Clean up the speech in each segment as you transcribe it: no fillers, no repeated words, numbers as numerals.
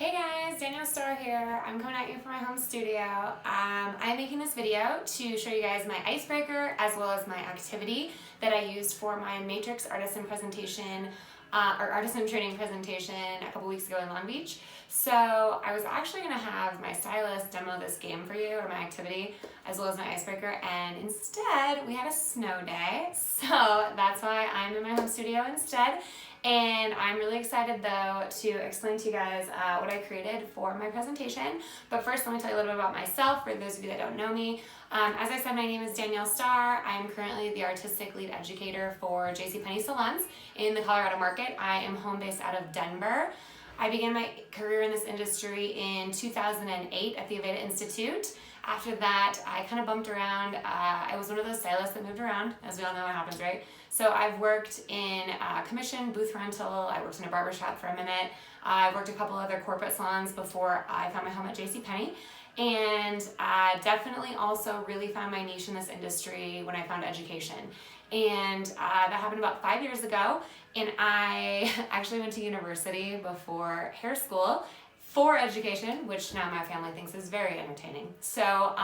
Hey guys, Danielle Starr here. I'm coming at you from my home studio. I'm making this video to show you guys my icebreaker as well as my activity that I used for my Matrix Artisan presentation or Artisan training presentation a couple weeks ago in Long Beach. So I was actually going to have my stylist demo this game for you, or my activity, as well as my icebreaker, and instead we had a snow day. So that's why I'm in my home studio instead. And I'm really excited though to explain to you guys what I created for my presentation. But first, let me tell you a little bit about myself for those of you that don't know me. As I said, my name is Danielle Starr. I'm currently the artistic lead educator for JCPenney Salons in the Colorado market. I am home based out of Denver. I began my career in this industry in 2008 at the Aveda Institute. After that, I kind of bumped around. I was one of those stylists that moved around, as we all know what happens, right? So I've worked in commission, booth rental, I worked in a barbershop for a minute, I've worked a couple other corporate salons before I found my home at JCPenney, and I definitely also really found my niche in this industry when I found education. And that happened about 5 years ago, and I actually went to university before hair school for education, which now my family thinks is very entertaining. So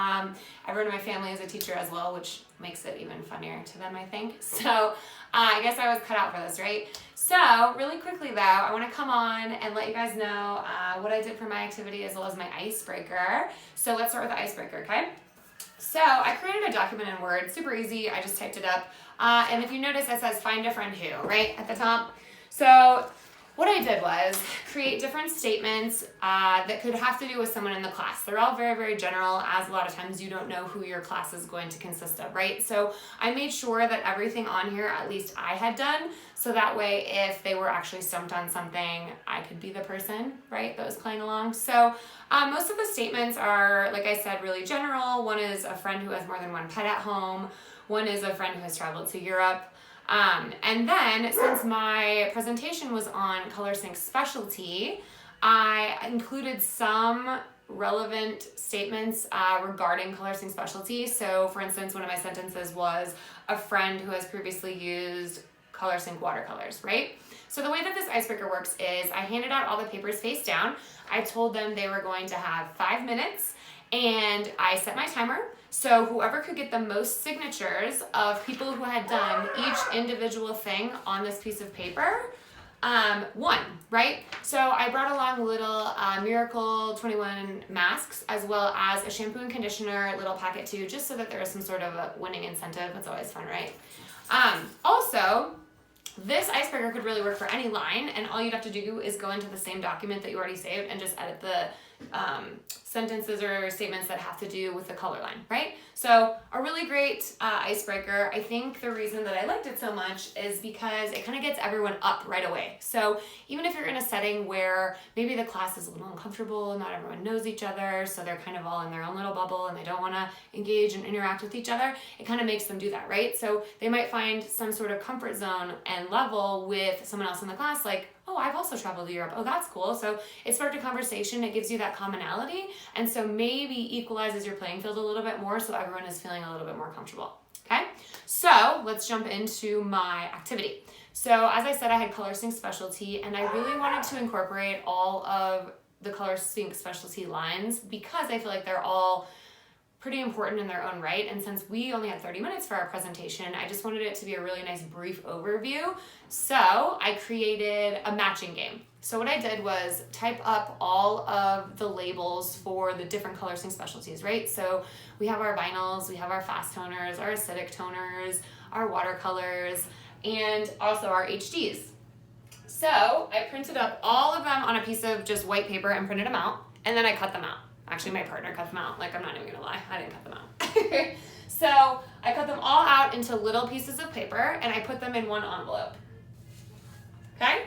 everyone in my family is a teacher as well, which makes it even funnier to them, I think. So I guess I was cut out for this, right? So really quickly though, I wanna come on and let you guys know what I did for my activity as well as my icebreaker. So let's start with the icebreaker, okay? So I created a document in Word, super easy, I just typed it up. And if you notice, it says find a friend who, right, at the top. So what I did was create different statements that could have to do with someone in the class. They're all very, very general, as a lot of times you don't know who your class is going to consist of, right? So I made sure that everything on here, at least I had done, so that way if they were actually stumped on something, I could be the person, right, that was playing along. So most of the statements are, like I said, really general. One is a friend who has more than one pet at home. One is a friend who has traveled to Europe. And then, since my presentation was on Color Sync Specialty, I included some relevant statements regarding Color Sync Specialty. So, for instance, one of my sentences was a friend who has previously used Color Sync watercolors, right? So the way that this icebreaker works is I handed out all the papers face down. I told them they were going to have 5 minutes, and I set my timer. So whoever could get the most signatures of people who had done each individual thing on this piece of paper won, right? So I brought along little Miracle 21 masks, as well as a shampoo and conditioner little packet too, just so that there is some sort of a winning incentive. That's always fun, right? Also, this icebreaker could really work for any line, and all you'd have to do is go into the same document that you already saved and just edit the sentences or statements that have to do with the color line, right? So a really great icebreaker. I think the reason that I liked it so much is because it kind of gets everyone up right away. So even if you're in a setting where maybe the class is a little uncomfortable, not everyone knows each other, so they're kind of all in their own little bubble and they don't want to engage and interact with each other, it kind of makes them do that, right? So they might find some sort of comfort zone and level with someone else in the class, like, oh, I've also traveled to Europe. Oh, that's cool. So it sparked a conversation. It gives you that commonality. And so maybe equalizes your playing field a little bit more so everyone is feeling a little bit more comfortable. Okay? So let's jump into my activity. So as I said, I had Color Sync Specialty, and I really wanted to incorporate all of the Color Sync Specialty lines because I feel like they're all pretty important in their own right. And since we only had 30 minutes for our presentation, I just wanted it to be a really nice brief overview. So I created a matching game. So what I did was type up all of the labels for the different Color Sync specialties, right? So we have our vinyls, we have our fast toners, our acidic toners, our watercolors, and also our HDs. So I printed up all of them on a piece of just white paper and printed them out, and then I cut them out. Actually, my partner cut them out. Like, I'm not even gonna lie, I didn't cut them out. So I cut them all out into little pieces of paper, and I put them in one envelope. Okay?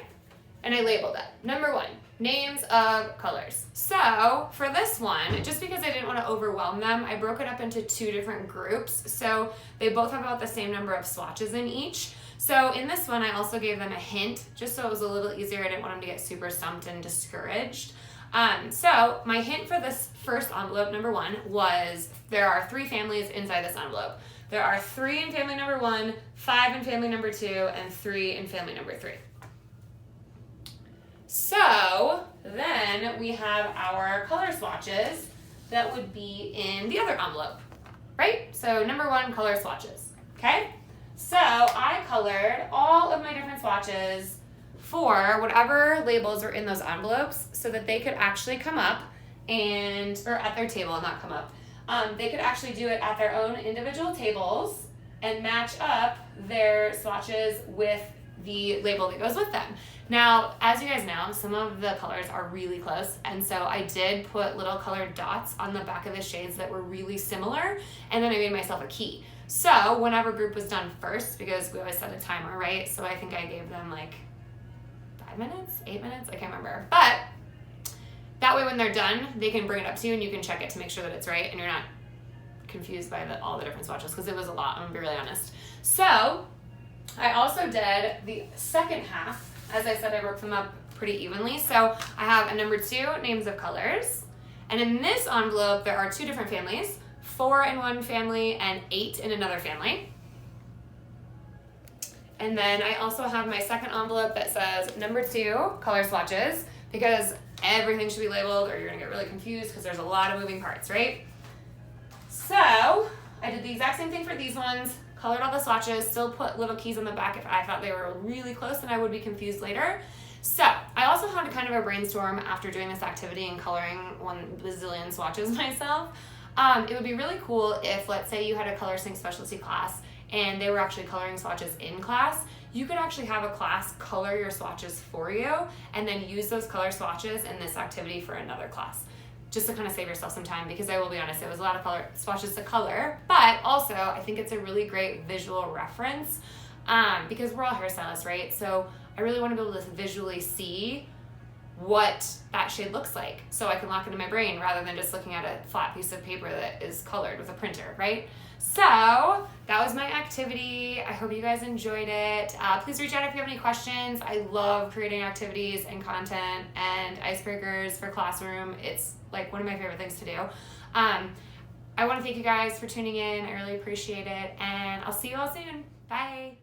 And I labeled it. Number 1, names of colors. So for this one, just because I didn't want to overwhelm them, I broke it up into 2 different groups. So they both have about the same number of swatches in each. So in this one, I also gave them a hint, just so it was a little easier. I didn't want them to get super stumped and discouraged. So my hint for this first envelope, number 1, was there are 3 families inside this envelope. There are 3 in family number 1, 5 in family number 2, and 3 in family number 3. So then then we have our color swatches that would be in the other envelope, right? So number 1, color swatches, okay? So I colored all of my different swatches for whatever labels are in those envelopes so that they could actually come up or at their table, not come up. They could actually do it at their own individual tables and match up their swatches with the label that goes with them. Now, as you guys know, some of the colors are really close, and so I did put little colored dots on the back of the shades that were really similar, and then I made myself a key. So whenever group was done first, because we always set a timer, right? So I think I gave them like 5 minutes, 8 minutes, I can't remember. But that way when they're done, they can bring it up to you and you can check it to make sure that it's right and you're not confused by all the different swatches, because it was a lot, I'm gonna be really honest. So I also did the second half. As I said, I broke them up pretty evenly. So I have a number 2, names of colors. And in this envelope, there are 2 different families, 4 in one family and 8 in another family. And then I also have my second envelope that says number 2, color swatches, because everything should be labeled or you're gonna get really confused because there's a lot of moving parts, right? So I did the exact same thing for these ones, colored all the swatches, still put little keys on the back if I thought they were really close and I would be confused later. So I also had kind of a brainstorm after doing this activity and coloring 1 bazillion swatches myself. It would be really cool if, let's say you had a color sync specialty class and they were actually coloring swatches in class. You could actually have a class color your swatches for you and then use those color swatches in this activity for another class, just to kind of save yourself some time, because I will be honest, it was a lot of color swatches to color, but also I think it's a really great visual reference because we're all hairstylists, right? So I really want to be able to visually see what that shade looks like so I can lock it in my brain rather than just looking at a flat piece of paper that is colored with a printer, right? So that was my activity. I hope you guys enjoyed it. Please reach out if you have any questions. I love creating activities and content and icebreakers for classroom. It's like one of my favorite things to do. I want to thank you guys for tuning in. I really appreciate it, and I'll see you all soon. Bye.